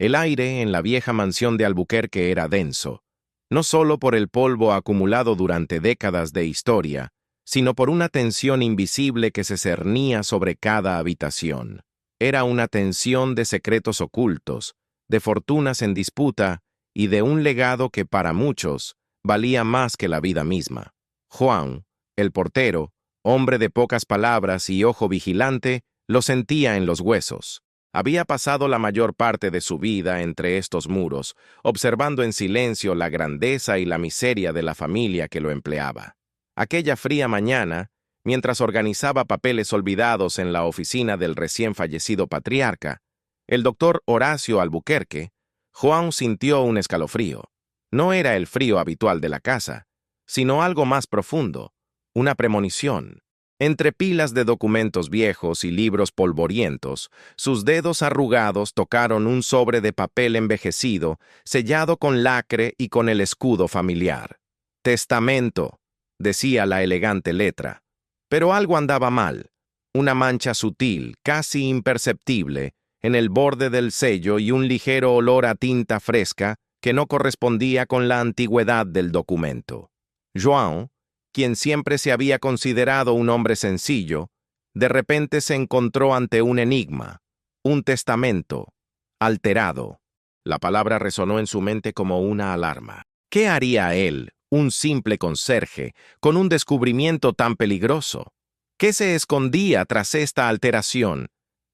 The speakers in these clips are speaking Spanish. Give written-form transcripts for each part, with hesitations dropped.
El aire en la vieja mansión de Albuquerque era denso, no solo por el polvo acumulado durante décadas de historia, sino por una tensión invisible que se cernía sobre cada habitación. Era una tensión de secretos ocultos, de fortunas en disputa y de un legado que para muchos valía más que la vida misma. Juan, el portero, hombre de pocas palabras y ojo vigilante, lo sentía en los huesos. Había pasado la mayor parte de su vida entre estos muros, observando en silencio la grandeza y la miseria de la familia que lo empleaba. Aquella fría mañana, mientras organizaba papeles olvidados en la oficina del recién fallecido patriarca, el doctor Horacio Albuquerque, Juan sintió un escalofrío. No era el frío habitual de la casa, sino algo más profundo, una premonición. Entre pilas de documentos viejos y libros polvorientos, sus dedos arrugados tocaron un sobre de papel envejecido, sellado con lacre y con el escudo familiar. «Testamento», decía la elegante letra. Pero algo andaba mal. Una mancha sutil, casi imperceptible, en el borde del sello y un ligero olor a tinta fresca que no correspondía con la antigüedad del documento. João, quien siempre se había considerado un hombre sencillo, de repente se encontró ante un enigma, un testamento, alterado. La palabra resonó en su mente como una alarma. ¿Qué haría él, un simple conserje, con un descubrimiento tan peligroso? ¿Qué se escondía tras esta alteración?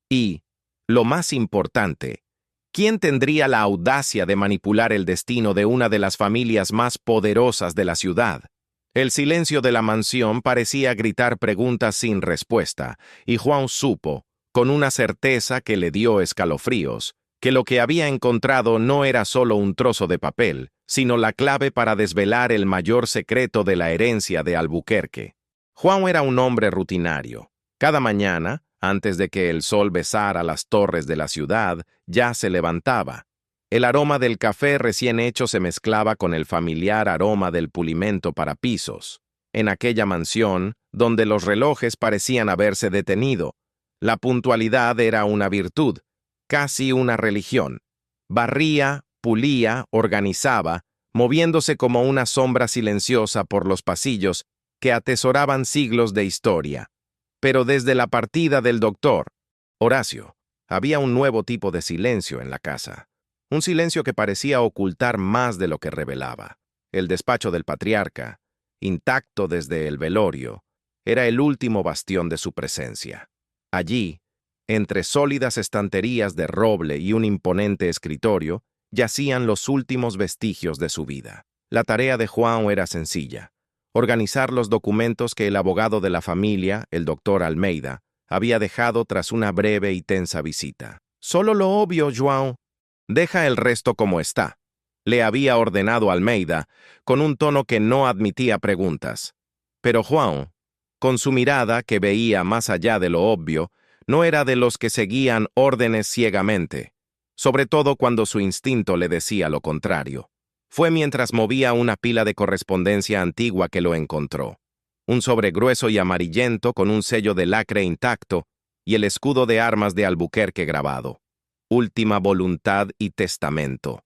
Y, lo más importante, ¿quién tendría la audacia de manipular el destino de una de las familias más poderosas de la ciudad? El silencio de la mansión parecía gritar preguntas sin respuesta, y Juan supo, con una certeza que le dio escalofríos, que lo que había encontrado no era solo un trozo de papel, sino la clave para desvelar el mayor secreto de la herencia de Albuquerque. Juan era un hombre rutinario. Cada mañana, antes de que el sol besara las torres de la ciudad, ya se levantaba. El aroma del café recién hecho se mezclaba con el familiar aroma del pulimento para pisos. En aquella mansión, donde los relojes parecían haberse detenido, la puntualidad era una virtud, casi una religión. Barría, pulía, organizaba, moviéndose como una sombra silenciosa por los pasillos que atesoraban siglos de historia. Pero desde la partida del doctor Horacio, había un nuevo tipo de silencio en la casa. Un silencio que parecía ocultar más de lo que revelaba. El despacho del patriarca, intacto desde el velorio, era el último bastión de su presencia. Allí, entre sólidas estanterías de roble y un imponente escritorio, yacían los últimos vestigios de su vida. La tarea de Juan era sencilla: organizar los documentos que el abogado de la familia, el doctor Almeida, había dejado tras una breve y tensa visita. «Solo lo obvio, João. Deja el resto como está», le había ordenado Almeida, con un tono que no admitía preguntas. Pero Juan, con su mirada que veía más allá de lo obvio, no era de los que seguían órdenes ciegamente, sobre todo cuando su instinto le decía lo contrario. Fue mientras movía una pila de correspondencia antigua que lo encontró. Un sobre grueso y amarillento con un sello de lacre intacto y el escudo de armas de Albuquerque grabado. «Última voluntad y testamento»,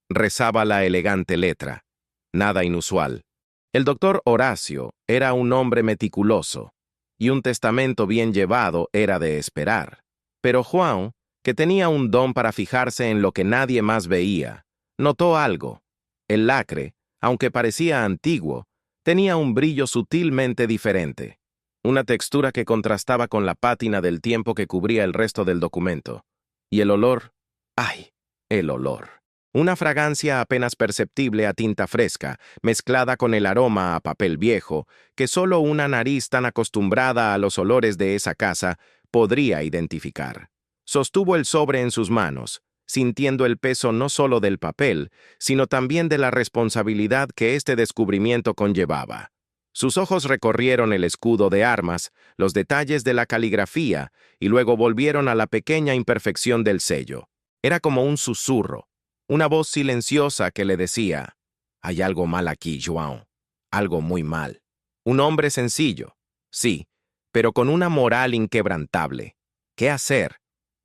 rezaba la elegante letra. Nada inusual. El doctor Horacio era un hombre meticuloso, y un testamento bien llevado era de esperar. Pero Juan, que tenía un don para fijarse en lo que nadie más veía, notó algo. El lacre, aunque parecía antiguo, tenía un brillo sutilmente diferente, una textura que contrastaba con la pátina del tiempo que cubría el resto del documento. Y el olor, ¡ay! El olor. Una fragancia apenas perceptible a tinta fresca, mezclada con el aroma a papel viejo, que solo una nariz tan acostumbrada a los olores de esa casa podría identificar. Sostuvo el sobre en sus manos, sintiendo el peso no solo del papel, sino también de la responsabilidad que este descubrimiento conllevaba. Sus ojos recorrieron el escudo de armas, los detalles de la caligrafía, y luego volvieron a la pequeña imperfección del sello. Era como un susurro, una voz silenciosa que le decía: «Hay algo mal aquí, João, algo muy mal». Un hombre sencillo, sí, pero con una moral inquebrantable. ¿Qué hacer?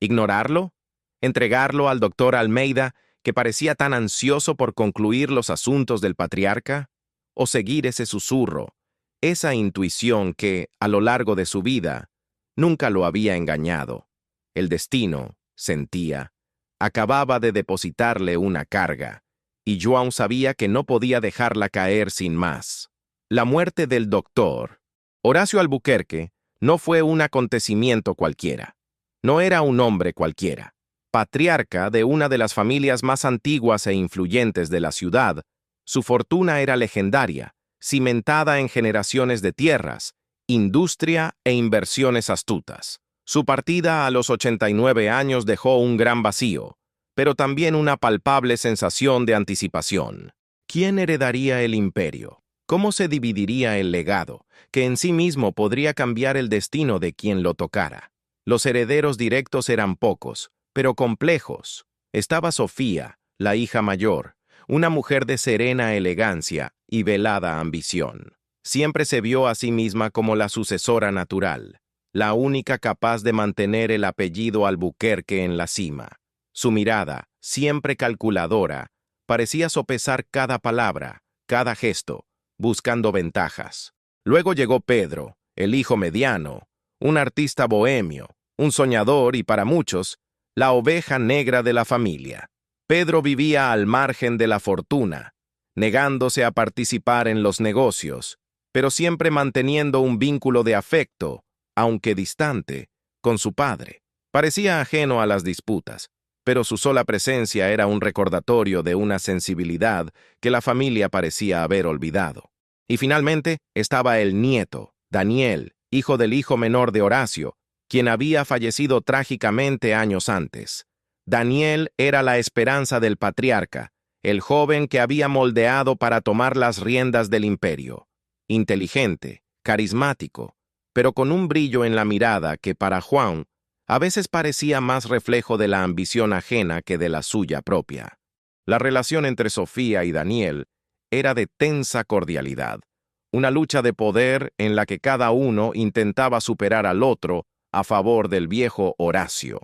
¿Ignorarlo? ¿Entregarlo al doctor Almeida, que parecía tan ansioso por concluir los asuntos del patriarca? ¿O seguir ese susurro, esa intuición que, a lo largo de su vida, nunca lo había engañado? El destino, sentía, acababa de depositarle una carga, y João sabía que no podía dejarla caer sin más. La muerte del doctor Horacio Albuquerque no fue un acontecimiento cualquiera. No era un hombre cualquiera. Patriarca de una de las familias más antiguas e influyentes de la ciudad, su fortuna era legendaria, cimentada en generaciones de tierras, industria e inversiones astutas. Su partida a los 89 años dejó un gran vacío, pero también una palpable sensación de anticipación. ¿Quién heredaría el imperio? ¿Cómo se dividiría el legado, que en sí mismo podría cambiar el destino de quien lo tocara? Los herederos directos eran pocos, pero complejos. Estaba Sofía, la hija mayor, una mujer de serena elegancia y velada ambición. Siempre se vio a sí misma como la sucesora natural, la única capaz de mantener el apellido Albuquerque en la cima. Su mirada, siempre calculadora, parecía sopesar cada palabra, cada gesto, buscando ventajas. Luego llegó Pedro, el hijo mediano, un artista bohemio, un soñador y, para muchos, la oveja negra de la familia. Pedro vivía al margen de la fortuna, negándose a participar en los negocios, pero siempre manteniendo un vínculo de afecto, aunque distante, con su padre. Parecía ajeno a las disputas, pero su sola presencia era un recordatorio de una sensibilidad que la familia parecía haber olvidado. Y finalmente estaba el nieto, Daniel, hijo del hijo menor de Horacio, quien había fallecido trágicamente años antes. Daniel era la esperanza del patriarca, el joven que había moldeado para tomar las riendas del imperio. Inteligente, carismático, pero con un brillo en la mirada que para João a veces parecía más reflejo de la ambición ajena que de la suya propia. La relación entre Sofía y Daniel era de tensa cordialidad, una lucha de poder en la que cada uno intentaba superar al otro a favor del viejo Horacio.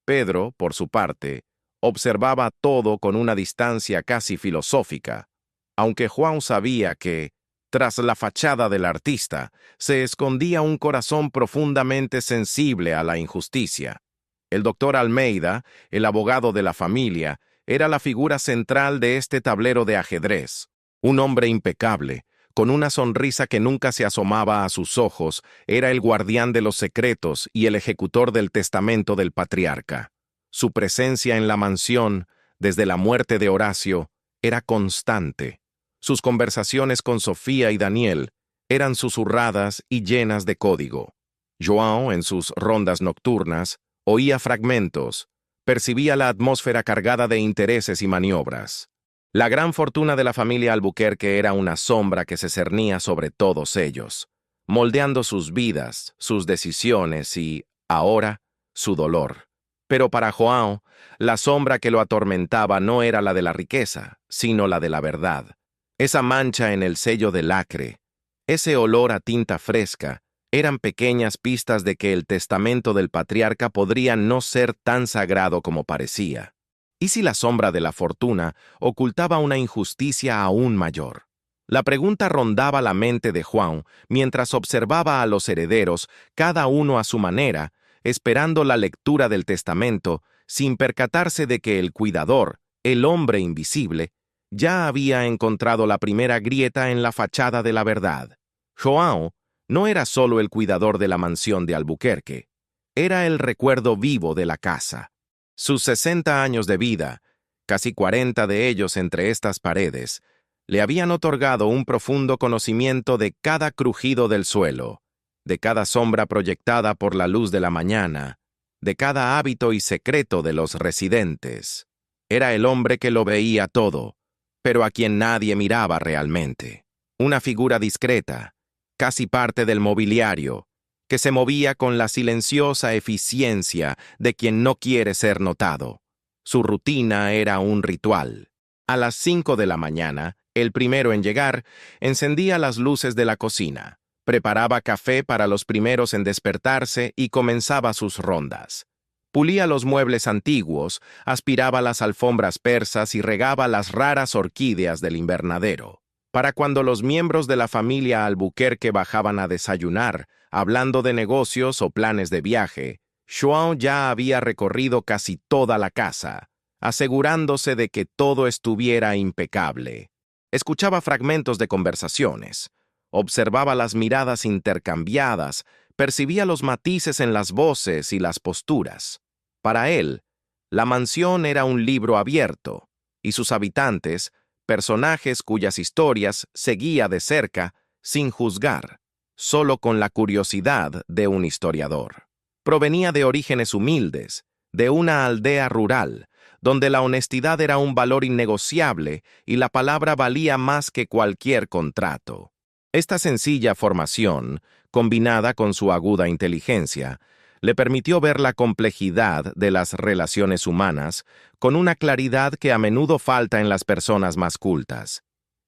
Pedro, por su parte, observaba todo con una distancia casi filosófica, aunque João sabía que, tras la fachada del artista, se escondía un corazón profundamente sensible a la injusticia. El doctor Almeida, el abogado de la familia, era la figura central de este tablero de ajedrez. Un hombre impecable, con una sonrisa que nunca se asomaba a sus ojos, era el guardián de los secretos y el ejecutor del testamento del patriarca. Su presencia en la mansión, desde la muerte de Horacio, era constante. Sus conversaciones con Sofía y Daniel eran susurradas y llenas de código. João, en sus rondas nocturnas, oía fragmentos, percibía la atmósfera cargada de intereses y maniobras. La gran fortuna de la familia Albuquerque era una sombra que se cernía sobre todos ellos, moldeando sus vidas, sus decisiones y, ahora, su dolor. Pero para João, la sombra que lo atormentaba no era la de la riqueza, sino la de la verdad. Esa mancha en el sello del lacre, ese olor a tinta fresca, eran pequeñas pistas de que el testamento del patriarca podría no ser tan sagrado como parecía. ¿Y si la sombra de la fortuna ocultaba una injusticia aún mayor? La pregunta rondaba la mente de João mientras observaba a los herederos, cada uno a su manera, esperando la lectura del testamento, sin percatarse de que el cuidador, el hombre invisible, ya había encontrado la primera grieta en la fachada de la verdad. João no era solo el cuidador de la mansión de Albuquerque, era el recuerdo vivo de la casa. Sus 60 años de vida, casi 40 de ellos entre estas paredes, le habían otorgado un profundo conocimiento de cada crujido del suelo, de cada sombra proyectada por la luz de la mañana, de cada hábito y secreto de los residentes. Era el hombre que lo veía todo, pero a quien nadie miraba realmente. Una figura discreta, casi parte del mobiliario, que se movía con la silenciosa eficiencia de quien no quiere ser notado. Su rutina era un ritual. A las 5 de la mañana, el primero en llegar, encendía las luces de la cocina, preparaba café para los primeros en despertarse y comenzaba sus rondas. Pulía los muebles antiguos, aspiraba las alfombras persas y regaba las raras orquídeas del invernadero. Para cuando los miembros de la familia Albuquerque bajaban a desayunar, hablando de negocios o planes de viaje, João ya había recorrido casi toda la casa, asegurándose de que todo estuviera impecable. Escuchaba fragmentos de conversaciones, observaba las miradas intercambiadas, percibía los matices en las voces y las posturas. Para él, la mansión era un libro abierto, y sus habitantes, personajes cuyas historias seguía de cerca, sin juzgar, solo con la curiosidad de un historiador. Provenía de orígenes humildes, de una aldea rural, donde la honestidad era un valor innegociable y la palabra valía más que cualquier contrato. Esta sencilla formación, combinada con su aguda inteligencia, le permitió ver la complejidad de las relaciones humanas con una claridad que a menudo falta en las personas más cultas.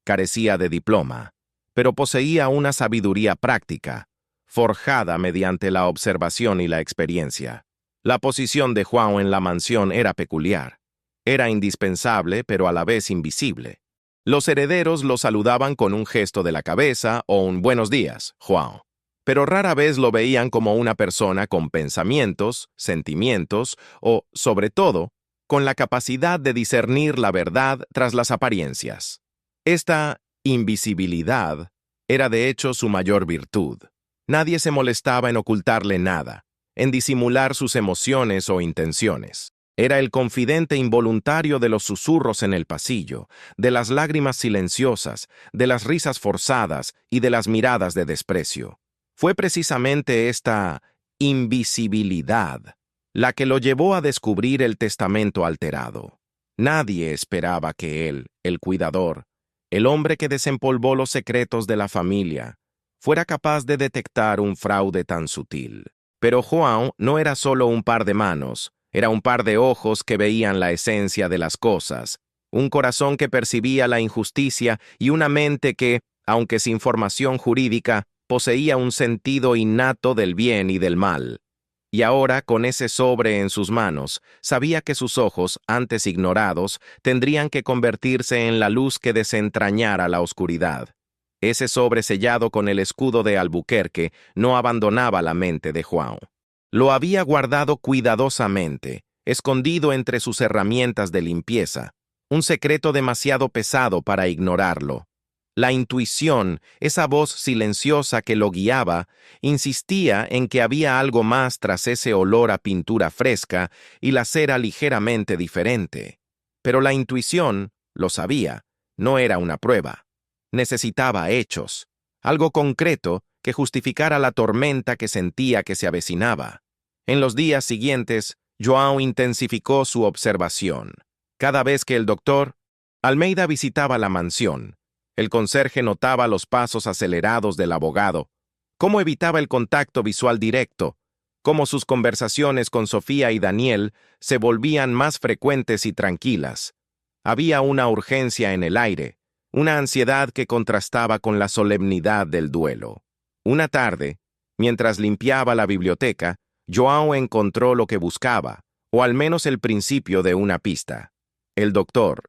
Carecía de diploma, pero poseía una sabiduría práctica, forjada mediante la observación y la experiencia. La posición de João en la mansión era peculiar. Era indispensable, pero a la vez invisible. Los herederos lo saludaban con un gesto de la cabeza o un buenos días, João, pero rara vez lo veían como una persona con pensamientos, sentimientos o, sobre todo, con la capacidad de discernir la verdad tras las apariencias. Esta invisibilidad era de hecho su mayor virtud. Nadie se molestaba en ocultarle nada, en disimular sus emociones o intenciones. Era el confidente involuntario de los susurros en el pasillo, de las lágrimas silenciosas, de las risas forzadas y de las miradas de desprecio. Fue precisamente esta invisibilidad la que lo llevó a descubrir el testamento alterado. Nadie esperaba que él, el cuidador, el hombre que desempolvó los secretos de la familia, fuera capaz de detectar un fraude tan sutil. Pero João no era solo un par de manos, era un par de ojos que veían la esencia de las cosas, un corazón que percibía la injusticia y una mente que, aunque sin formación jurídica, poseía un sentido innato del bien y del mal. Y ahora, con ese sobre en sus manos, sabía que sus ojos, antes ignorados, tendrían que convertirse en la luz que desentrañara la oscuridad. Ese sobre sellado con el escudo de Albuquerque no abandonaba la mente de João. Lo había guardado cuidadosamente, escondido entre sus herramientas de limpieza, un secreto demasiado pesado para ignorarlo. La intuición, esa voz silenciosa que lo guiaba, insistía en que había algo más tras ese olor a pintura fresca y la cera ligeramente diferente. Pero la intuición, lo sabía, no era una prueba. Necesitaba hechos, algo concreto que justificara la tormenta que sentía que se avecinaba. En los días siguientes, João intensificó su observación. Cada vez que el doctor Almeida visitaba la mansión, el conserje notaba los pasos acelerados del abogado, cómo evitaba el contacto visual directo, cómo sus conversaciones con Sofía y Daniel se volvían más frecuentes y tranquilas. Había una urgencia en el aire, una ansiedad que contrastaba con la solemnidad del duelo. Una tarde, mientras limpiaba la biblioteca, João encontró lo que buscaba, o al menos el principio de una pista. El doctor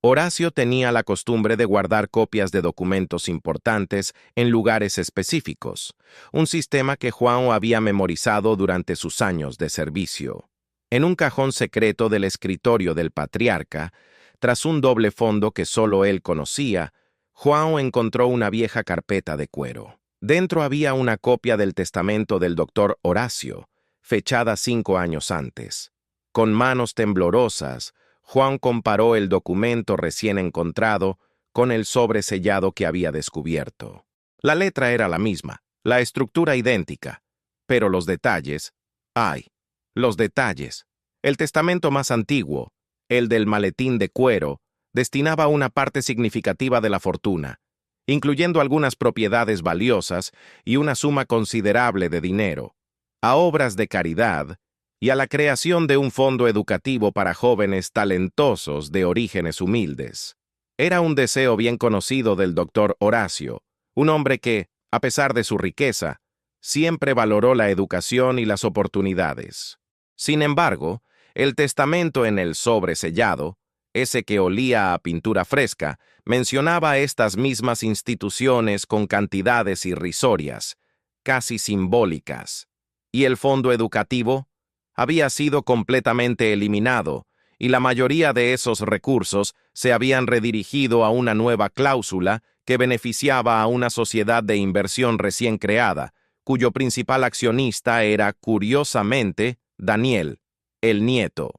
Horacio tenía la costumbre de guardar copias de documentos importantes en lugares específicos, un sistema que João había memorizado durante sus años de servicio. En un cajón secreto del escritorio del patriarca, tras un doble fondo que solo él conocía, João encontró una vieja carpeta de cuero. Dentro había una copia del testamento del doctor Horacio, fechada 5 años antes. Con manos temblorosas, João comparó el documento recién encontrado con el sobresellado que había descubierto. La letra era la misma, la estructura idéntica, pero los detalles, ¡ay! Los detalles. El testamento más antiguo, el del maletín de cuero, destinaba una parte significativa de la fortuna, incluyendo algunas propiedades valiosas y una suma considerable de dinero, a obras de caridad y a la creación de un fondo educativo para jóvenes talentosos de orígenes humildes. Era un deseo bien conocido del doctor Horacio, un hombre que, a pesar de su riqueza, siempre valoró la educación y las oportunidades. Sin embargo, el testamento en el sobre sellado, ese que olía a pintura fresca, mencionaba estas mismas instituciones con cantidades irrisorias, casi simbólicas, y el fondo educativo había sido completamente eliminado, y la mayoría de esos recursos se habían redirigido a una nueva cláusula que beneficiaba a una sociedad de inversión recién creada, cuyo principal accionista era, curiosamente, Daniel, el nieto.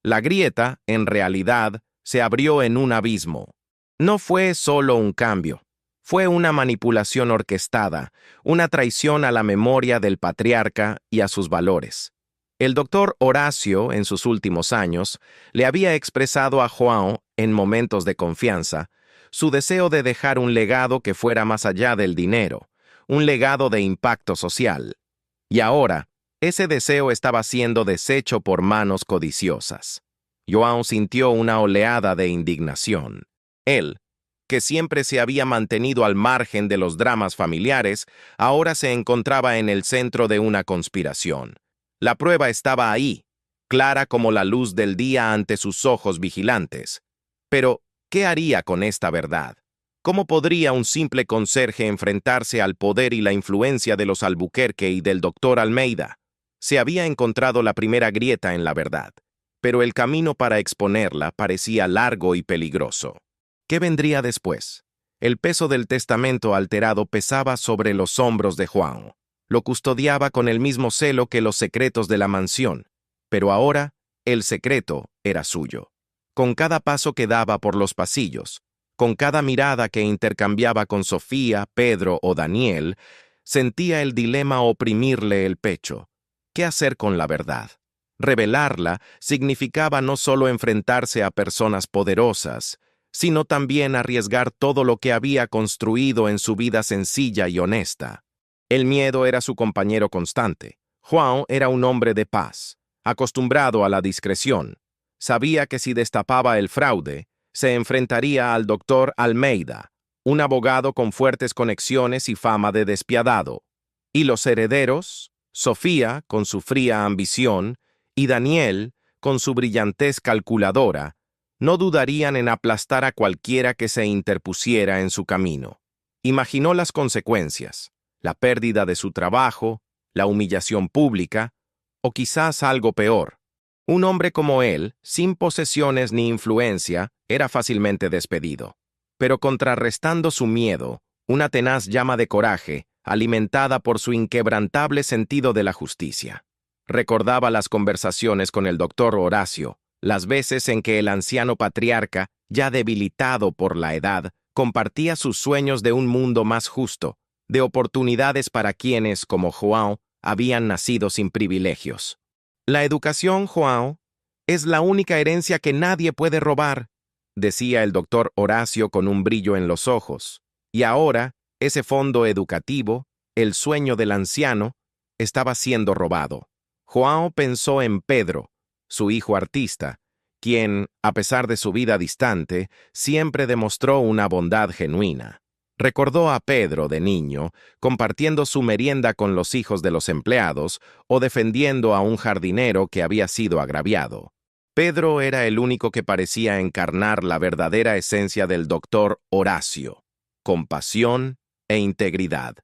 La grieta, en realidad, se abrió en un abismo. No fue solo un cambio, fue una manipulación orquestada, una traición a la memoria del patriarca y a sus valores. El doctor Horacio, en sus últimos años, le había expresado a João, en momentos de confianza, su deseo de dejar un legado que fuera más allá del dinero, un legado de impacto social. Y ahora, ese deseo estaba siendo deshecho por manos codiciosas. João sintió una oleada de indignación. Él, que siempre se había mantenido al margen de los dramas familiares, ahora se encontraba en el centro de una conspiración. La prueba estaba ahí, clara como la luz del día ante sus ojos vigilantes. Pero, ¿qué haría con esta verdad? ¿Cómo podría un simple conserje enfrentarse al poder y la influencia de los Albuquerque y del doctor Almeida? Se había encontrado la primera grieta en la verdad, pero el camino para exponerla parecía largo y peligroso. ¿Qué vendría después? El peso del testamento alterado pesaba sobre los hombros de João. Lo custodiaba con el mismo celo que los secretos de la mansión, pero ahora el secreto era suyo. Con cada paso que daba por los pasillos, con cada mirada que intercambiaba con Sofía, Pedro o Daniel, sentía el dilema oprimirle el pecho. ¿Qué hacer con la verdad? Revelarla significaba no solo enfrentarse a personas poderosas, sino también arriesgar todo lo que había construido en su vida sencilla y honesta. El miedo era su compañero constante. João era un hombre de paz, acostumbrado a la discreción. Sabía que si destapaba el fraude, se enfrentaría al doctor Almeida, un abogado con fuertes conexiones y fama de despiadado. Y los herederos, Sofía, con su fría ambición, y Daniel, con su brillantez calculadora, no dudarían en aplastar a cualquiera que se interpusiera en su camino. Imaginó las consecuencias, la pérdida de su trabajo, la humillación pública, o quizás algo peor. Un hombre como él, sin posesiones ni influencia, era fácilmente despedido. Pero contrarrestando su miedo, una tenaz llama de coraje, alimentada por su inquebrantable sentido de la justicia. Recordaba las conversaciones con el doctor Horacio, las veces en que el anciano patriarca, ya debilitado por la edad, compartía sus sueños de un mundo más justo, de oportunidades para quienes, como João, habían nacido sin privilegios. La educación, João, es la única herencia que nadie puede robar, decía el doctor Horacio con un brillo en los ojos. Y ahora, ese fondo educativo, el sueño del anciano, estaba siendo robado. João pensó en Pedro, su hijo artista, quien, a pesar de su vida distante, siempre demostró una bondad genuina. Recordó a Pedro de niño, compartiendo su merienda con los hijos de los empleados o defendiendo a un jardinero que había sido agraviado. Pedro era el único que parecía encarnar la verdadera esencia del doctor Horacio: compasión e integridad.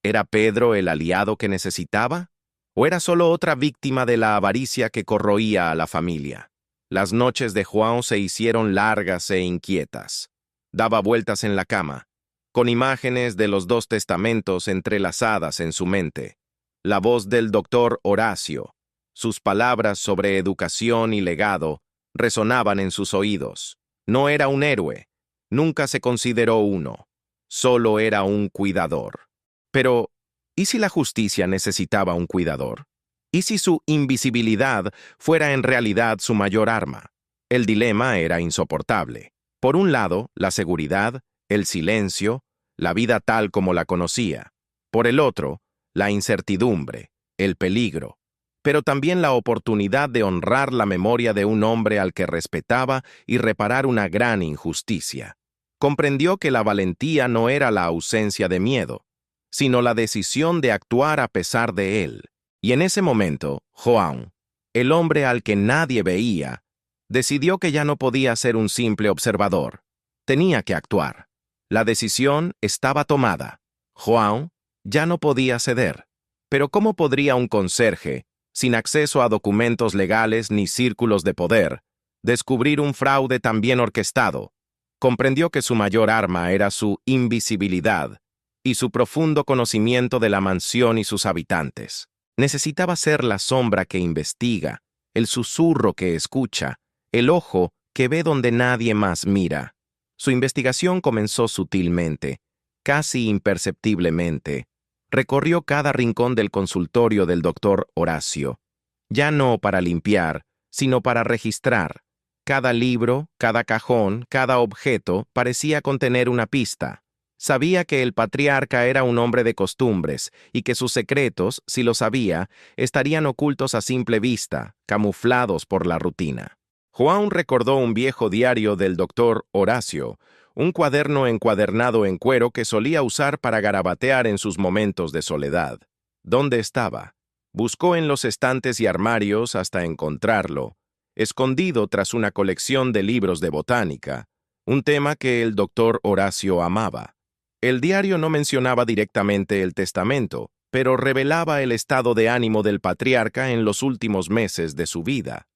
¿Era Pedro el aliado que necesitaba? ¿O era solo otra víctima de la avaricia que corroía a la familia? Las noches de João se hicieron largas e inquietas. Daba vueltas en la cama, con imágenes de los dos testamentos entrelazadas en su mente. La voz del doctor Horacio, sus palabras sobre educación y legado, resonaban en sus oídos. No era un héroe, nunca se consideró uno, solo era un cuidador. Pero, ¿y si la justicia necesitaba un cuidador? ¿Y si su invisibilidad fuera en realidad su mayor arma? El dilema era insoportable. Por un lado, la seguridad, el silencio, la vida tal como la conocía. Por el otro, la incertidumbre, el peligro, pero también la oportunidad de honrar la memoria de un hombre al que respetaba y reparar una gran injusticia. Comprendió que la valentía no era la ausencia de miedo, sino la decisión de actuar a pesar de él. Y en ese momento, João, el hombre al que nadie veía, decidió que ya no podía ser un simple observador. Tenía que actuar. La decisión estaba tomada. João ya no podía ceder. Pero ¿cómo podría un conserje, sin acceso a documentos legales ni círculos de poder, descubrir un fraude tan bien orquestado? Comprendió que su mayor arma era su invisibilidad y su profundo conocimiento de la mansión y sus habitantes. Necesitaba ser la sombra que investiga, el susurro que escucha, el ojo que ve donde nadie más mira. Su investigación comenzó sutilmente, casi imperceptiblemente. Recorrió cada rincón del consultorio del doctor Horacio, ya no para limpiar, sino para registrar. Cada libro, cada cajón, cada objeto parecía contener una pista. Sabía que el patriarca era un hombre de costumbres y que sus secretos, si lo sabía, estarían ocultos a simple vista, camuflados por la rutina. João recordó un viejo diario del doctor Horacio, un cuaderno encuadernado en cuero que solía usar para garabatear en sus momentos de soledad. ¿Dónde estaba? Buscó en los estantes y armarios hasta encontrarlo, escondido tras una colección de libros de botánica, un tema que el doctor Horacio amaba. El diario no mencionaba directamente el testamento, pero revelaba el estado de ánimo del patriarca en los últimos meses de su vida.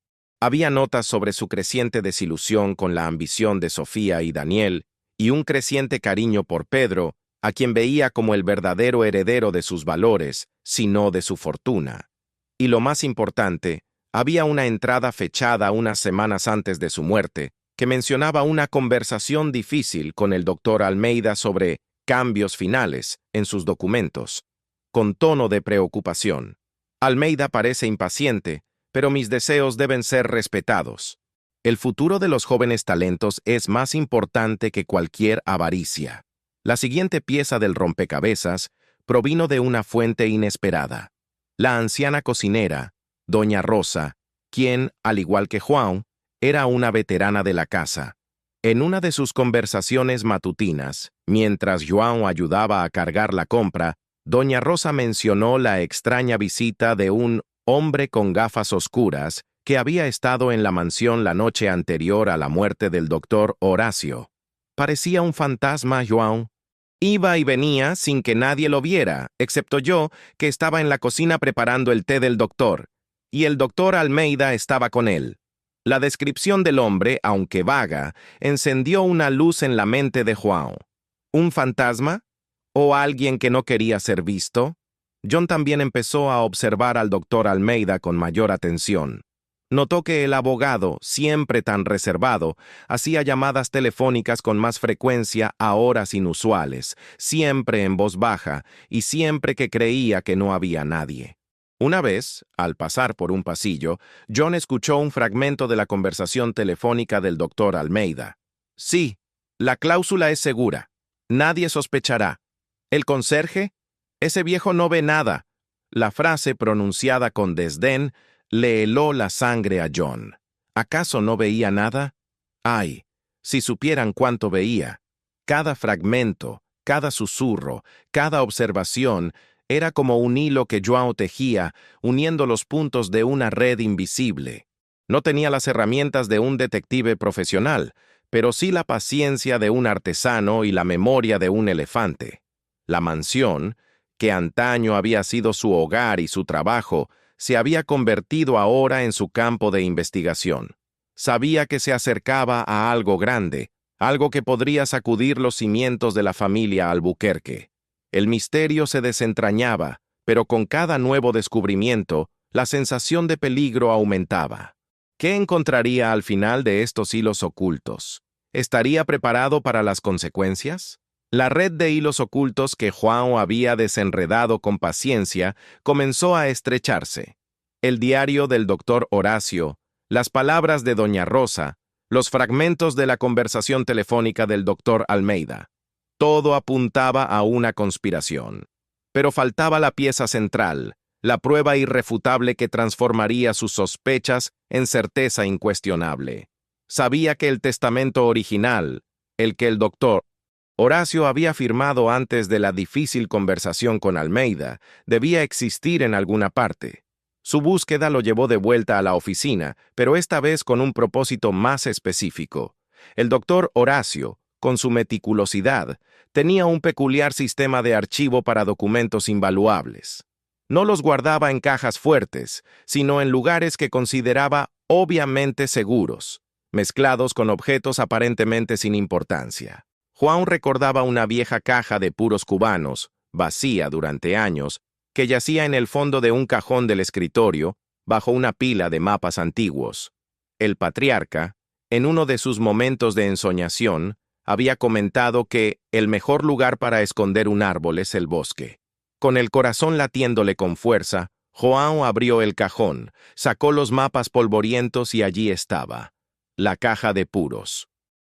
Había notas sobre su creciente desilusión con la ambición de Sofía y Daniel, y un creciente cariño por Pedro, a quien veía como el verdadero heredero de sus valores, si no de su fortuna. Y lo más importante, había una entrada fechada unas semanas antes de su muerte, que mencionaba una conversación difícil con el doctor Almeida sobre cambios finales en sus documentos, con tono de preocupación. Almeida parece impaciente, pero mis deseos deben ser respetados. El futuro de los jóvenes talentos es más importante que cualquier avaricia. La siguiente pieza del rompecabezas provino de una fuente inesperada. La anciana cocinera, doña Rosa, quien, al igual que João, era una veterana de la casa. En una de sus conversaciones matutinas, mientras João ayudaba a cargar la compra, doña Rosa mencionó la extraña visita de un hombre con gafas oscuras que había estado en la mansión la noche anterior a la muerte del doctor Horacio. Parecía un fantasma, João. Iba y venía sin que nadie lo viera, excepto yo, que estaba en la cocina preparando el té del doctor, y el doctor Almeida estaba con él. La descripción del hombre, aunque vaga, encendió una luz en la mente de João. ¿Un fantasma? ¿O alguien que no quería ser visto? John también empezó a observar al doctor Almeida con mayor atención. Notó que el abogado, siempre tan reservado, hacía llamadas telefónicas con más frecuencia a horas inusuales, siempre en voz baja y siempre que creía que no había nadie. Una vez, al pasar por un pasillo, John escuchó un fragmento de la conversación telefónica del doctor Almeida. Sí, la cláusula es segura. Nadie sospechará. ¿El conserje? Ese viejo no ve nada. La frase pronunciada con desdén le heló la sangre a John. ¿Acaso no veía nada? Ay, si supieran cuánto veía. Cada fragmento, cada susurro, cada observación era como un hilo que João tejía, uniendo los puntos de una red invisible. No tenía las herramientas de un detective profesional, pero sí la paciencia de un artesano y la memoria de un elefante. La mansión, que antaño había sido su hogar y su trabajo, se había convertido ahora en su campo de investigación. Sabía que se acercaba a algo grande, algo que podría sacudir los cimientos de la familia Albuquerque. El misterio se desentrañaba, pero con cada nuevo descubrimiento, la sensación de peligro aumentaba. ¿Qué encontraría al final de estos hilos ocultos? ¿Estaría preparado para las consecuencias? La red de hilos ocultos que João había desenredado con paciencia comenzó a estrecharse. El diario del doctor Horacio, las palabras de doña Rosa, los fragmentos de la conversación telefónica del doctor Almeida. Todo apuntaba a una conspiración. Pero faltaba la pieza central, la prueba irrefutable que transformaría sus sospechas en certeza incuestionable. Sabía que el testamento original, el que el doctor Horacio había firmado antes de la difícil conversación con Almeida, debía existir en alguna parte. Su búsqueda lo llevó de vuelta a la oficina, pero esta vez con un propósito más específico. El doctor Horacio, con su meticulosidad, tenía un peculiar sistema de archivo para documentos invaluables. No los guardaba en cajas fuertes, sino en lugares que consideraba obviamente seguros, mezclados con objetos aparentemente sin importancia. Juan recordaba una vieja caja de puros cubanos, vacía durante años, que yacía en el fondo de un cajón del escritorio, bajo una pila de mapas antiguos. El patriarca, en uno de sus momentos de ensoñación, había comentado que el mejor lugar para esconder un árbol es el bosque. Con el corazón latiéndole con fuerza, João abrió el cajón, sacó los mapas polvorientos y allí estaba, la caja de puros.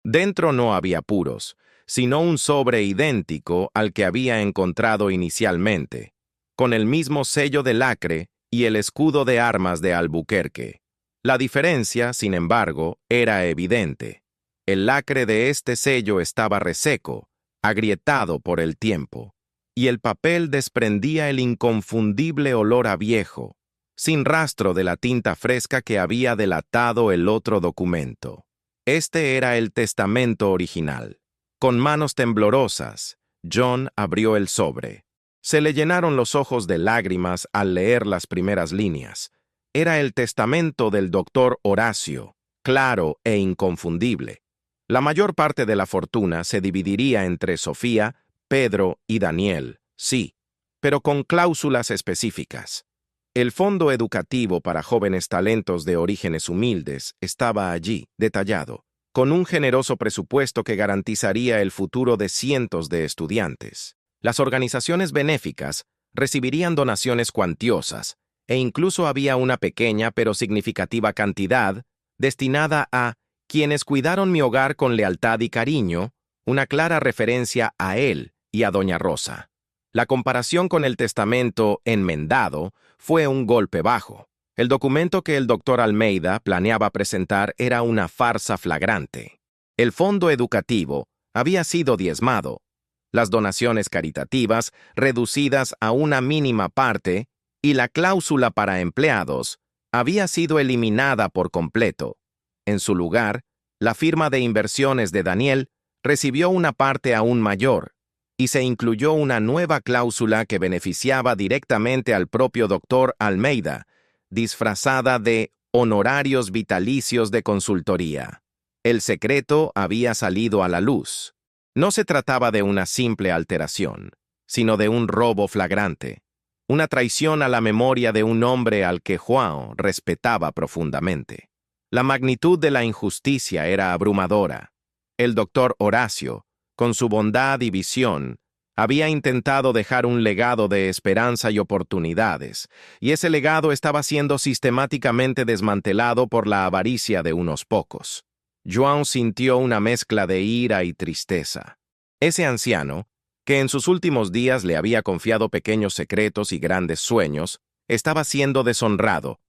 Dentro no había puros, sino un sobre idéntico al que había encontrado inicialmente, con el mismo sello de lacre y el escudo de armas de Albuquerque. La diferencia, sin embargo, era evidente. El lacre de este sello estaba reseco, agrietado por el tiempo, y el papel desprendía el inconfundible olor a viejo, sin rastro de la tinta fresca que había delatado el otro documento. Este era el testamento original. Con manos temblorosas, John abrió el sobre. Se le llenaron los ojos de lágrimas al leer las primeras líneas. Era el testamento del doctor Horacio, claro e inconfundible. La mayor parte de la fortuna se dividiría entre Sofía, Pedro y Daniel, sí, pero con cláusulas específicas. El fondo educativo para jóvenes talentos de orígenes humildes estaba allí, detallado, con un generoso presupuesto que garantizaría el futuro de cientos de estudiantes. Las organizaciones benéficas recibirían donaciones cuantiosas, e incluso había una pequeña pero significativa cantidad destinada a quienes cuidaron mi hogar con lealtad y cariño, una clara referencia a él y a Doña Rosa. La comparación con el testamento enmendado fue un golpe bajo. El documento que el doctor Almeida planeaba presentar era una farsa flagrante. El fondo educativo había sido diezmado, las donaciones caritativas reducidas a una mínima parte y la cláusula para empleados había sido eliminada por completo. En su lugar, la firma de inversiones de Daniel recibió una parte aún mayor, y se incluyó una nueva cláusula que beneficiaba directamente al propio doctor Almeida, disfrazada de honorarios vitalicios de consultoría. El secreto había salido a la luz. No se trataba de una simple alteración, sino de un robo flagrante, una traición a la memoria de un hombre al que Juan respetaba profundamente. La magnitud de la injusticia era abrumadora. El doctor Horacio, con su bondad y visión, había intentado dejar un legado de esperanza y oportunidades, y ese legado estaba siendo sistemáticamente desmantelado por la avaricia de unos pocos. João sintió una mezcla de ira y tristeza. Ese anciano, que en sus últimos días le había confiado pequeños secretos y grandes sueños, estaba siendo deshonrado,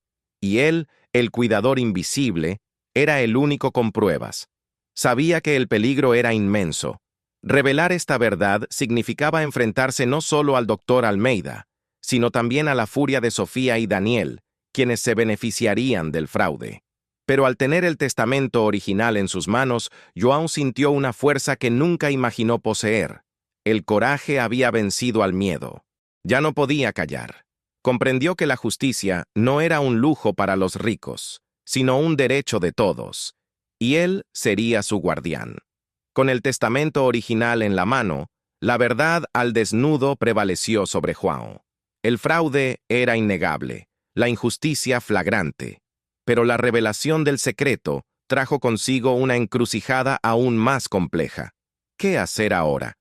y él, el cuidador invisible, era el único con pruebas. Sabía que el peligro era inmenso. Revelar esta verdad significaba enfrentarse no solo al doctor Almeida, sino también a la furia de Sofía y Daniel, quienes se beneficiarían del fraude. Pero al tener el testamento original en sus manos, João sintió una fuerza que nunca imaginó poseer. El coraje había vencido al miedo. Ya no podía callar. Comprendió que la justicia no era un lujo para los ricos, sino un derecho de todos, y él sería su guardián. Con el testamento original en la mano, la verdad al desnudo prevaleció sobre João. El fraude era innegable, la injusticia flagrante, pero la revelación del secreto trajo consigo una encrucijada aún más compleja. ¿Qué hacer ahora?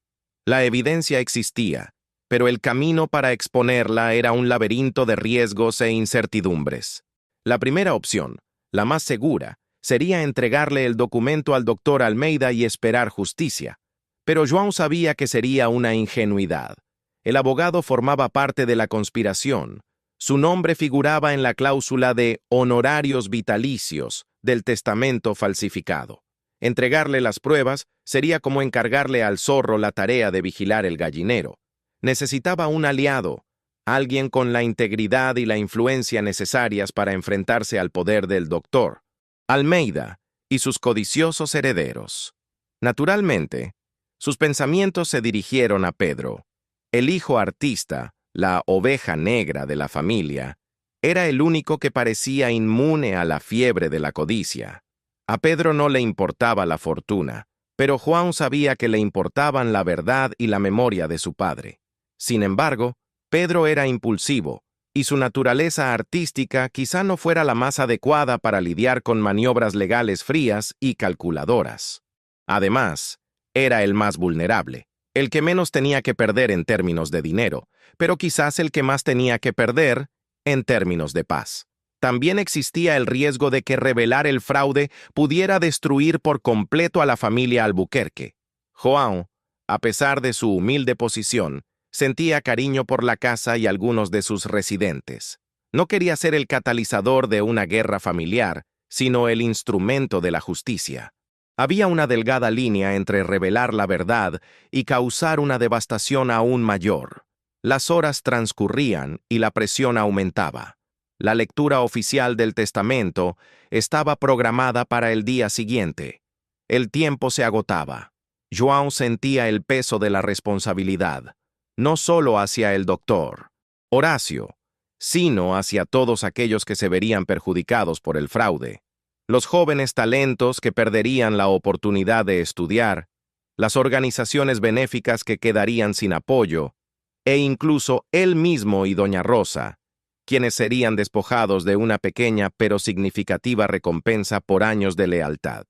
La evidencia existía, pero el camino para exponerla era un laberinto de riesgos e incertidumbres. La primera opción, la más segura, sería entregarle el documento al doctor Almeida y esperar justicia. Pero João sabía que sería una ingenuidad. El abogado formaba parte de la conspiración. Su nombre figuraba en la cláusula de honorarios vitalicios del testamento falsificado. Entregarle las pruebas sería como encargarle al zorro la tarea de vigilar el gallinero. Necesitaba un aliado, alguien con la integridad y la influencia necesarias para enfrentarse al poder del doctor Almeida y sus codiciosos herederos. Naturalmente, sus pensamientos se dirigieron a Pedro. El hijo artista, la oveja negra de la familia, era el único que parecía inmune a la fiebre de la codicia. A Pedro no le importaba la fortuna, pero Juan sabía que le importaban la verdad y la memoria de su padre. Sin embargo, Pedro era impulsivo, y su naturaleza artística quizá no fuera la más adecuada para lidiar con maniobras legales frías y calculadoras. Además, era el más vulnerable, el que menos tenía que perder en términos de dinero, pero quizás el que más tenía que perder en términos de paz. También existía el riesgo de que revelar el fraude pudiera destruir por completo a la familia Albuquerque. João, a pesar de su humilde posición, sentía cariño por la casa y algunos de sus residentes. No quería ser el catalizador de una guerra familiar, sino el instrumento de la justicia. Había una delgada línea entre revelar la verdad y causar una devastación aún mayor. Las horas transcurrían y la presión aumentaba. La lectura oficial del testamento estaba programada para el día siguiente. El tiempo se agotaba. João sentía el peso de la responsabilidad, no solo hacia el doctor Horacio, sino hacia todos aquellos que se verían perjudicados por el fraude. Los jóvenes talentos que perderían la oportunidad de estudiar, las organizaciones benéficas que quedarían sin apoyo, e incluso él mismo y doña Rosa, quienes serían despojados de una pequeña pero significativa recompensa por años de lealtad.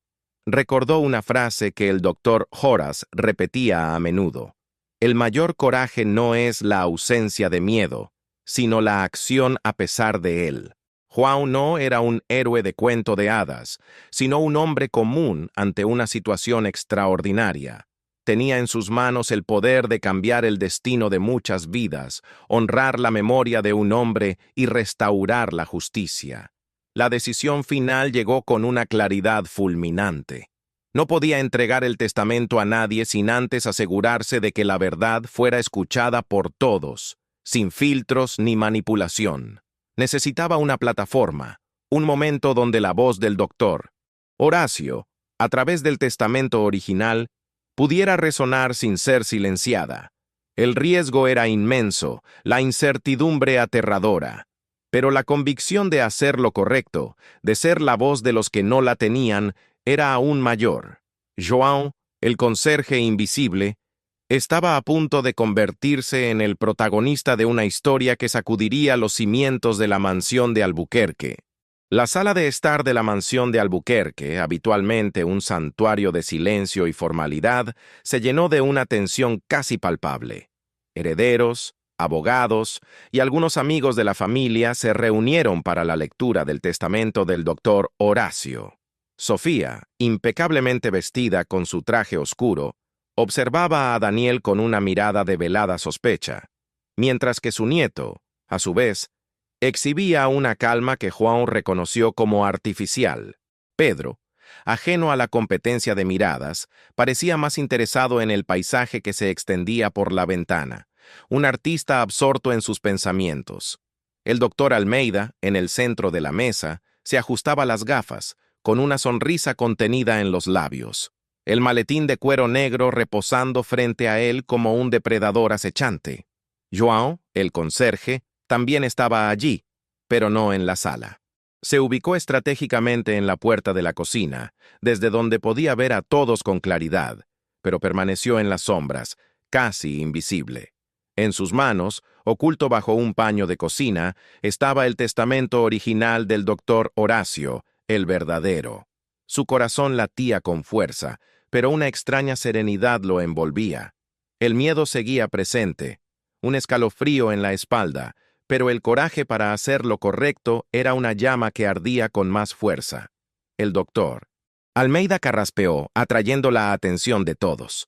Recordó una frase que el doctor Horace repetía a menudo: el mayor coraje no es la ausencia de miedo, sino la acción a pesar de él. João no era un héroe de cuento de hadas, sino un hombre común ante una situación extraordinaria. Tenía en sus manos el poder de cambiar el destino de muchas vidas, honrar la memoria de un hombre y restaurar la justicia. La decisión final llegó con una claridad fulminante. No podía entregar el testamento a nadie sin antes asegurarse de que la verdad fuera escuchada por todos, sin filtros ni manipulación. Necesitaba una plataforma, un momento donde la voz del doctor Horacio, a través del testamento original, pudiera resonar sin ser silenciada. El riesgo era inmenso, la incertidumbre aterradora, pero la convicción de hacer lo correcto, de ser la voz de los que no la tenían, era aún mayor. João, el conserje invisible, estaba a punto de convertirse en el protagonista de una historia que sacudiría los cimientos de la mansión de Albuquerque. La sala de estar de la mansión de Albuquerque, habitualmente un santuario de silencio y formalidad, se llenó de una tensión casi palpable. Herederos, abogados y algunos amigos de la familia se reunieron para la lectura del testamento del doctor Horacio. Sofía, impecablemente vestida con su traje oscuro, observaba a Daniel con una mirada de velada sospecha, mientras que su nieto, a su vez, exhibía una calma que João reconoció como artificial. Pedro, ajeno a la competencia de miradas, parecía más interesado en el paisaje que se extendía por la ventana, un artista absorto en sus pensamientos. El doctor Almeida, en el centro de la mesa, se ajustaba las gafas, con una sonrisa contenida en los labios, el maletín de cuero negro reposando frente a él como un depredador acechante. João, el conserje, también estaba allí, pero no en la sala. Se ubicó estratégicamente en la puerta de la cocina, desde donde podía ver a todos con claridad, pero permaneció en las sombras, casi invisible. En sus manos, oculto bajo un paño de cocina, estaba el testamento original del doctor Horacio, el verdadero. Su corazón latía con fuerza, pero una extraña serenidad lo envolvía. El miedo seguía presente, un escalofrío en la espalda, pero el coraje para hacer lo correcto era una llama que ardía con más fuerza. El doctor Almeida carraspeó, atrayendo la atención de todos.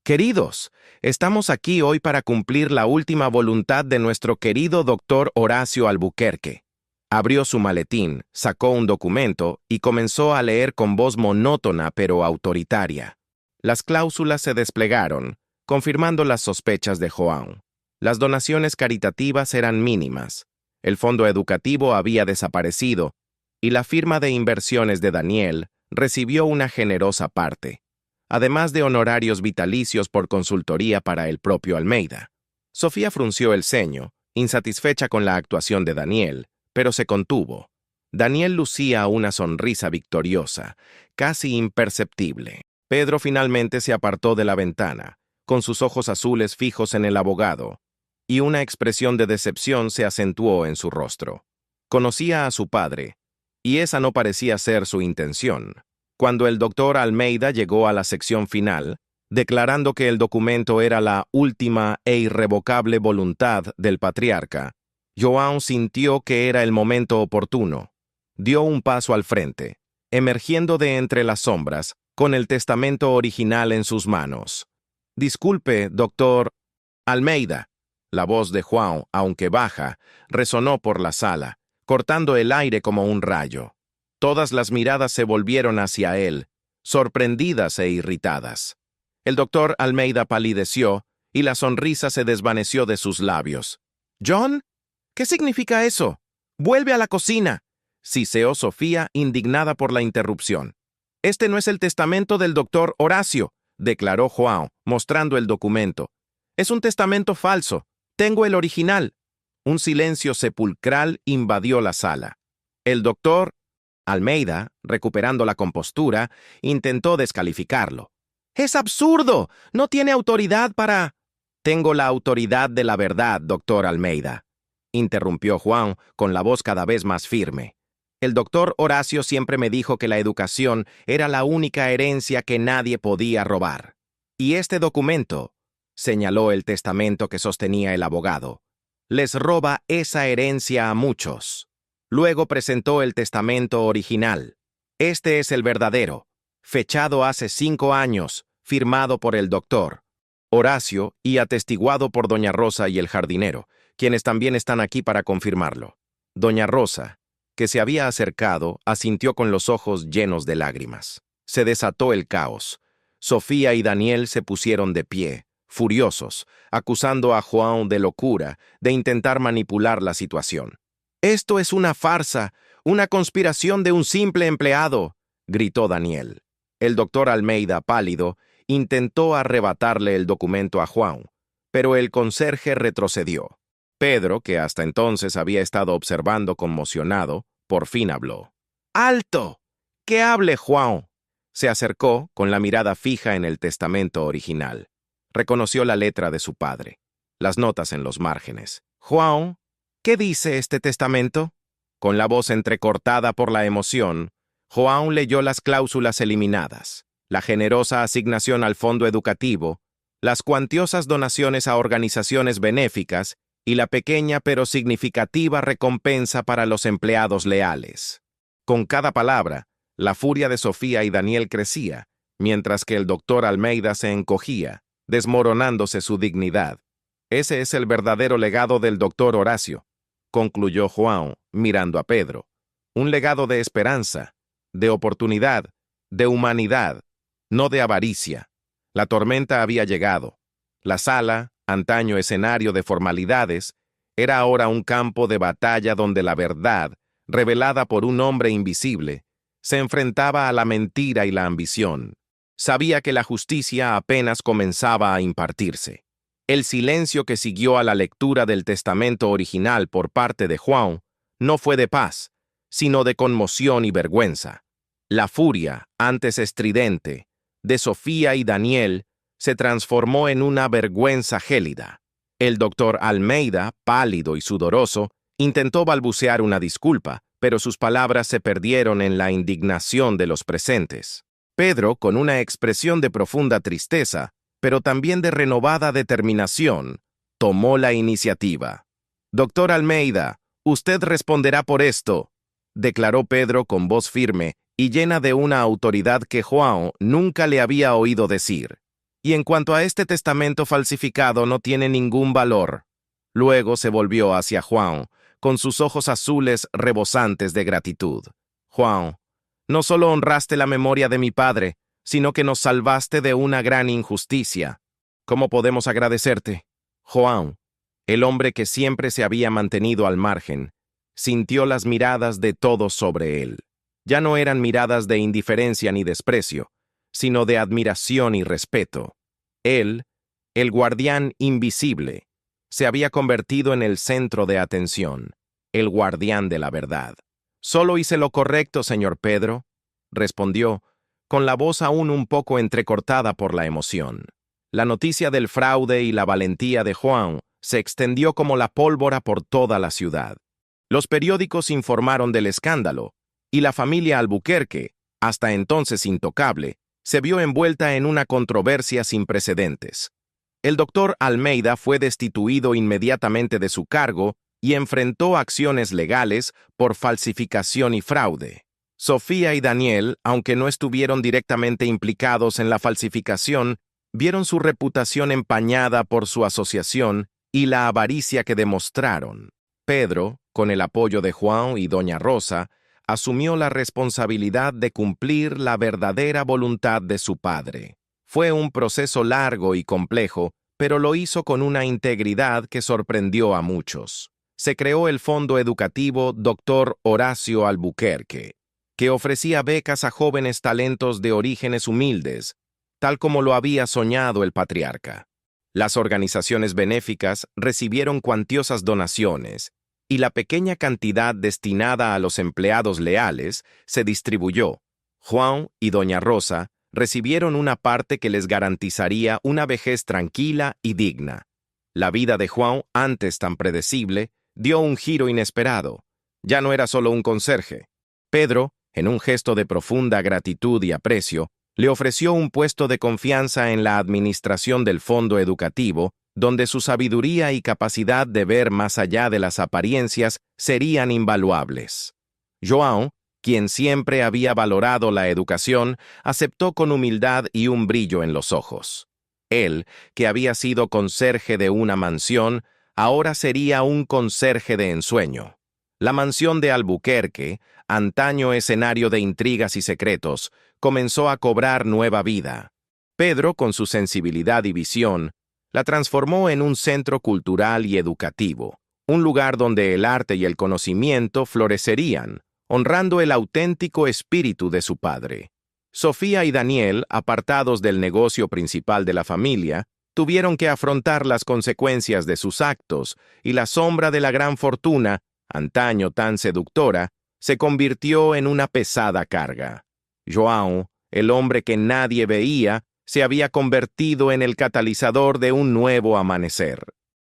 «Queridos, estamos aquí hoy para cumplir la última voluntad de nuestro querido doctor Horacio Albuquerque». Abrió su maletín, sacó un documento y comenzó a leer con voz monótona pero autoritaria. Las cláusulas se desplegaron, confirmando las sospechas de João. Las donaciones caritativas eran mínimas, el fondo educativo había desaparecido, y la firma de inversiones de Daniel recibió una generosa parte, además de honorarios vitalicios por consultoría para el propio Almeida. Sofía frunció el ceño, insatisfecha con la actuación de Daniel, pero se contuvo. Daniel lucía una sonrisa victoriosa, casi imperceptible. Pedro finalmente se apartó de la ventana, con sus ojos azules fijos en el abogado, y una expresión de decepción se acentuó en su rostro. Conocía a su padre, y esa no parecía ser su intención. Cuando el doctor Almeida llegó a la sección final, declarando que el documento era la última e irrevocable voluntad del patriarca, João sintió que era el momento oportuno. Dio un paso al frente, emergiendo de entre las sombras, con el testamento original en sus manos. «Disculpe, doctor Almeida». La voz de João, aunque baja, resonó por la sala, cortando el aire como un rayo. Todas las miradas se volvieron hacia él, sorprendidas e irritadas. El doctor Almeida palideció y la sonrisa se desvaneció de sus labios. «¿John? ¿Qué significa eso? Vuelve a la cocina», siseó Sofía, indignada por la interrupción. «Este no es el testamento del doctor Horacio», declaró João, mostrando el documento. «Es un testamento falso. Tengo el original». Un silencio sepulcral invadió la sala. El doctor Almeida, recuperando la compostura, intentó descalificarlo. «¡Es absurdo! ¡No tiene autoridad para...» «Tengo la autoridad de la verdad, doctor Almeida», interrumpió João con la voz cada vez más firme. «El doctor Horacio siempre me dijo que la educación era la única herencia que nadie podía robar. Y este documento», señaló el testamento que sostenía el abogado, «les roba esa herencia a muchos». Luego presentó el testamento original. «Este es el verdadero, fechado hace 5 años, firmado por el doctor Horacio y atestiguado por doña Rosa y el jardinero, quienes también están aquí para confirmarlo». Doña Rosa, que se había acercado, asintió con los ojos llenos de lágrimas. Se desató el caos. Sofía y Daniel se pusieron de pie, furiosos, acusando a João de locura, de intentar manipular la situación. «Esto es una farsa, una conspiración de un simple empleado», gritó Daniel. El doctor Almeida, pálido, intentó arrebatarle el documento a João, pero el conserje retrocedió. Pedro, que hasta entonces había estado observando conmocionado, por fin habló. «¡Alto! ¡Que hable João!». Se acercó, con la mirada fija en el testamento original. Reconoció la letra de su padre, las notas en los márgenes. «João, ¿qué dice este testamento?». Con la voz entrecortada por la emoción, João leyó las cláusulas eliminadas, la generosa asignación al fondo educativo, las cuantiosas donaciones a organizaciones benéficas y la pequeña pero significativa recompensa para los empleados leales. Con cada palabra, la furia de Sofía y Daniel crecía, mientras que el doctor Almeida se encogía, desmoronándose su dignidad. «Ese es el verdadero legado del doctor Horacio», concluyó João, mirando a Pedro. «Un legado de esperanza, de oportunidad, de humanidad, no de avaricia». La tormenta había llegado. La sala, antaño escenario de formalidades, era ahora un campo de batalla donde la verdad, revelada por un hombre invisible, se enfrentaba a la mentira y la ambición. Sabía que la justicia apenas comenzaba a impartirse. El silencio que siguió a la lectura del testamento original por parte de João no fue de paz, sino de conmoción y vergüenza. La furia, antes estridente, de Sofía y Daniel se transformó en una vergüenza gélida. El doctor Almeida, pálido y sudoroso, intentó balbucear una disculpa, pero sus palabras se perdieron en la indignación de los presentes. Pedro, con una expresión de profunda tristeza, pero también de renovada determinación, tomó la iniciativa. «Doctor Almeida, usted responderá por esto», declaró Pedro con voz firme y llena de una autoridad que João nunca le había oído decir. «Y en cuanto a este testamento falsificado no tiene ningún valor». Luego se volvió hacia João, con sus ojos azules rebosantes de gratitud. «João, no solo honraste la memoria de mi padre, sino que nos salvaste de una gran injusticia. ¿Cómo podemos agradecerte?». «João», El hombre que siempre se había mantenido al margen, sintió las miradas de todos sobre él. Ya no eran miradas de indiferencia ni desprecio, sino de admiración y respeto. Él, el guardián invisible, se había convertido en el centro de atención, el guardián de la verdad. «Solo hice lo correcto, señor Pedro», respondió, con la voz aún un poco entrecortada por la emoción. La noticia del fraude y la valentía de Juan se extendió como la pólvora por toda la ciudad. Los periódicos informaron del escándalo, y la familia Albuquerque, hasta entonces intocable, se vio envuelta en una controversia sin precedentes. El doctor Almeida fue destituido inmediatamente de su cargo y enfrentó acciones legales por falsificación y fraude. Sofía y Daniel, aunque no estuvieron directamente implicados en la falsificación, vieron su reputación empañada por su asociación y la avaricia que demostraron. Pedro, con el apoyo de Juan y doña Rosa, asumió la responsabilidad de cumplir la verdadera voluntad de su padre. Fue un proceso largo y complejo, pero lo hizo con una integridad que sorprendió a muchos. Se creó el Fondo Educativo Dr. Horacio Albuquerque, que ofrecía becas a jóvenes talentos de orígenes humildes, tal como lo había soñado el patriarca. Las organizaciones benéficas recibieron cuantiosas donaciones, y la pequeña cantidad destinada a los empleados leales se distribuyó. Juan y doña Rosa recibieron una parte que les garantizaría una vejez tranquila y digna. La vida de Juan, antes tan predecible, dio un giro inesperado. Ya no era solo un conserje. Pedro, en un gesto de profunda gratitud y aprecio, le ofreció un puesto de confianza en la administración del fondo educativo, donde su sabiduría y capacidad de ver más allá de las apariencias serían invaluables. João, quien siempre había valorado la educación, aceptó con humildad y un brillo en los ojos. Él, que había sido conserje de una mansión, ahora sería un conserje de ensueño. La mansión de Albuquerque, antaño escenario de intrigas y secretos, comenzó a cobrar nueva vida. Pedro, con su sensibilidad y visión, la transformó en un centro cultural y educativo, un lugar donde el arte y el conocimiento florecerían, honrando el auténtico espíritu de su padre. Sofía y Daniel, apartados del negocio principal de la familia, tuvieron que afrontar las consecuencias de sus actos, y la sombra de la gran fortuna, antaño tan seductora, se convirtió en una pesada carga. João, el hombre que nadie veía, se había convertido en el catalizador de un nuevo amanecer.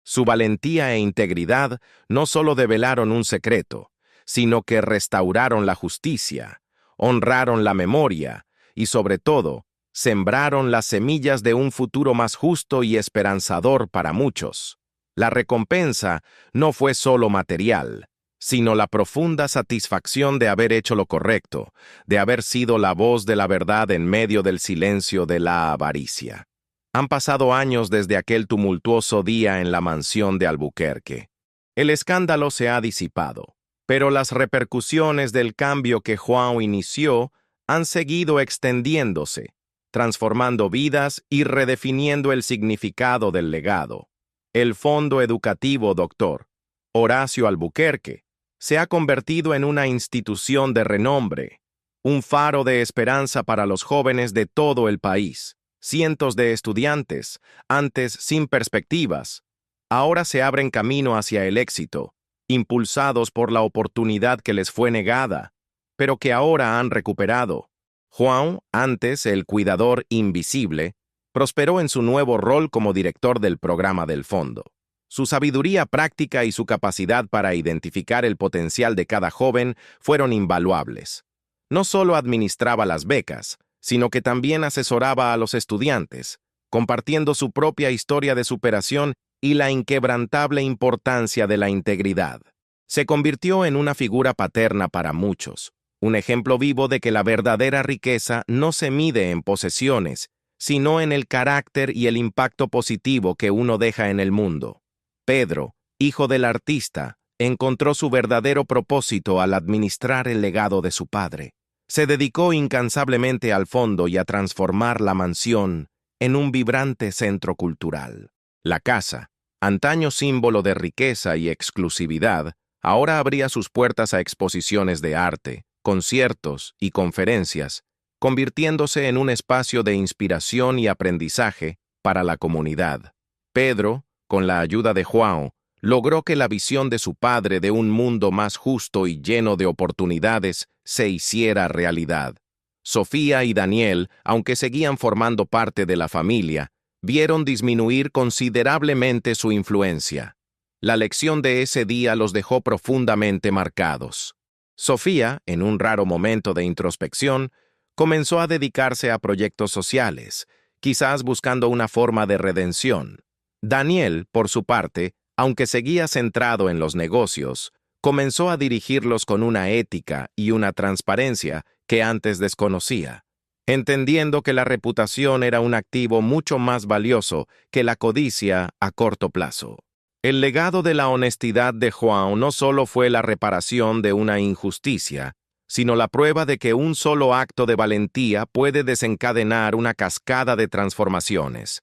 Su valentía e integridad no solo develaron un secreto, sino que restauraron la justicia, honraron la memoria y, sobre todo, sembraron las semillas de un futuro más justo y esperanzador para muchos. La recompensa no fue solo material, sino la profunda satisfacción de haber hecho lo correcto, de haber sido la voz de la verdad en medio del silencio de la avaricia. Han pasado años desde aquel tumultuoso día en la mansión de Albuquerque. El escándalo se ha disipado, pero las repercusiones del cambio que Juan inició han seguido extendiéndose, transformando vidas y redefiniendo el significado del legado. El Fondo Educativo Dr. Horacio Albuquerque se ha convertido en una institución de renombre, un faro de esperanza para los jóvenes de todo el país. Cientos de estudiantes, antes sin perspectivas, ahora se abren camino hacia el éxito, impulsados por la oportunidad que les fue negada, pero que ahora han recuperado. Juan, antes el cuidador invisible, prosperó en su nuevo rol como director del programa del fondo. Su sabiduría práctica y su capacidad para identificar el potencial de cada joven fueron invaluables. No solo administraba las becas, sino que también asesoraba a los estudiantes, compartiendo su propia historia de superación y la inquebrantable importancia de la integridad. Se convirtió en una figura paterna para muchos, un ejemplo vivo de que la verdadera riqueza no se mide en posesiones, sino en el carácter y el impacto positivo que uno deja en el mundo. Pedro, hijo del artista, encontró su verdadero propósito al administrar el legado de su padre. Se dedicó incansablemente al fondo y a transformar la mansión en un vibrante centro cultural. La casa, antaño símbolo de riqueza y exclusividad, ahora abría sus puertas a exposiciones de arte, conciertos y conferencias, convirtiéndose en un espacio de inspiración y aprendizaje para la comunidad. Pedro, con la ayuda de João, logró que la visión de su padre de un mundo más justo y lleno de oportunidades se hiciera realidad. Sofía y Daniel, aunque seguían formando parte de la familia, vieron disminuir considerablemente su influencia. La lección de ese día los dejó profundamente marcados. Sofía, en un raro momento de introspección, comenzó a dedicarse a proyectos sociales, quizás buscando una forma de redención. Daniel, por su parte, aunque seguía centrado en los negocios, comenzó a dirigirlos con una ética y una transparencia que antes desconocía, entendiendo que la reputación era un activo mucho más valioso que la codicia a corto plazo. El legado de la honestidad de João no solo fue la reparación de una injusticia, sino la prueba de que un solo acto de valentía puede desencadenar una cascada de transformaciones.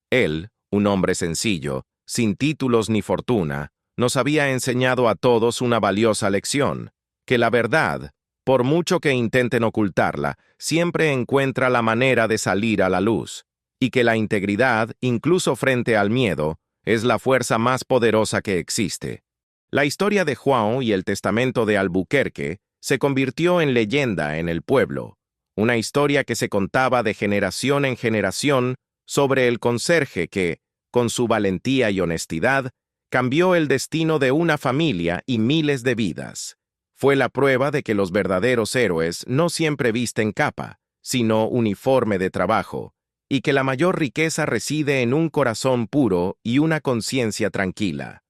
Él, un hombre sencillo, sin títulos ni fortuna, nos había enseñado a todos una valiosa lección, que la verdad, por mucho que intenten ocultarla, siempre encuentra la manera de salir a la luz, y que la integridad, incluso frente al miedo, es la fuerza más poderosa que existe. La historia de João y el testamento de Albuquerque se convirtió en leyenda en el pueblo, una historia que se contaba de generación en generación sobre el conserje que, con su valentía y honestidad, cambió el destino de una familia y miles de vidas. Fue la prueba de que los verdaderos héroes no siempre visten capa, sino uniforme de trabajo, y que la mayor riqueza reside en un corazón puro y una conciencia tranquila.